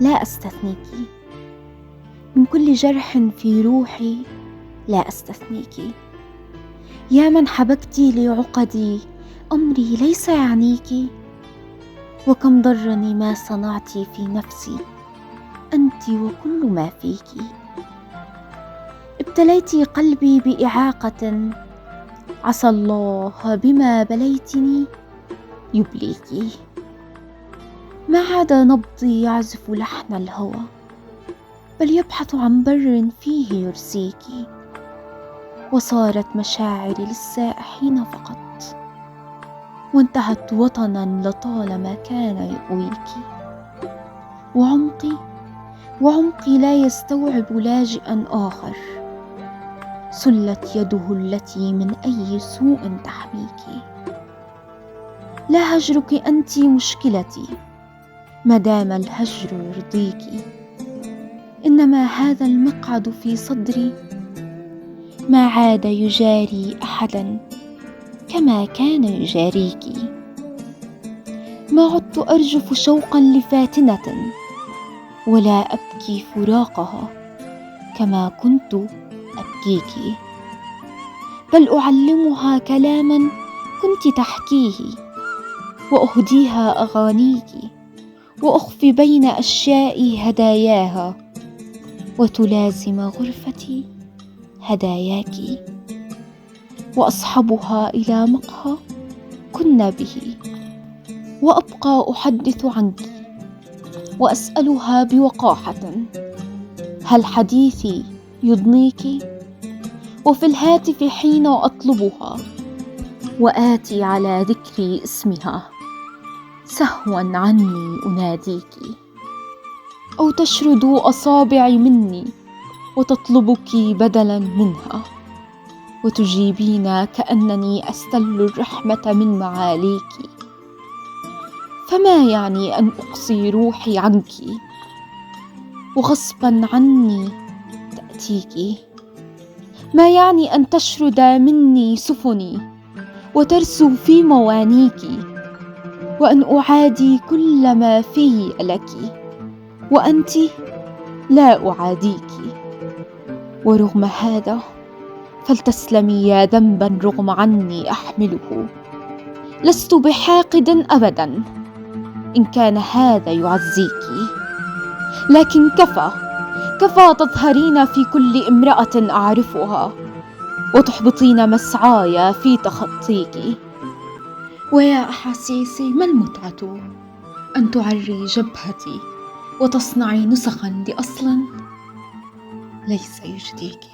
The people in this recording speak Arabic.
لا أستثنيك، من كل جرح في روحي لا أستثنيك. يا من حبكت لعقدي أمري ليس يعنيك، وكم ضرني ما صنعت في نفسي أنت وكل ما فيك. ابتليت قلبي بإعاقة، عسى الله بما بليتني يبليك. ما عاد نبضي يعزف لحن الهوى، بل يبحث عن بر فيه يرسيك. وصارت مشاعري للسائحين فقط، وانتهت وطنا لطالما كان يؤويك. وعمقي لا يستوعب لاجئا آخر، سلت يده التي من أي سوء تحميك. لا هجرك أنت مشكلتي ما دام الهجر يرضيك، إنما هذا المقعد في صدري ما عاد يجاري أحدا كما كان يجاريك. ما عدت أرجف شوقا لفاتنة، ولا أبكي فراقها كما كنت أبكيك، بل أعلمها كلاما كنت تحكيه، وأهديها أغانيك، وأخفي بين أشيائي هداياها، وتلازم غرفتي هداياك، وأصحبها إلى مقهى كنا به، وأبقى أحدث عنك وأسألها بوقاحة هل حديثي يضنيك، وفي الهاتف حين أطلبها وآتي على ذكر اسمها سهوا عني أناديك، أو تشرد أصابعي مني وتطلبك بدلا منها، وتجيبين كأنني أستل الرحمة من معاليك. فما يعني أن أقصي روحي عنك وغصبا عني تأتيك؟ ما يعني أن تشرد مني سفني وترسو في موانيك، وأن أعادي كل ما فيه لك وأنت لا أعاديك؟ ورغم هذا فلتسلمي يا ذنبا رغم عني أحمله، لست بحاقد أبدا إن كان هذا يعزيك. لكن كفى تظهرين في كل امرأة أعرفها، وتحبطين مسعاي في تخطيك. ويا أحاسيسي ما المتعة أن تعري جبهتي وتصنعي نسخا لأصل ليس يجديك.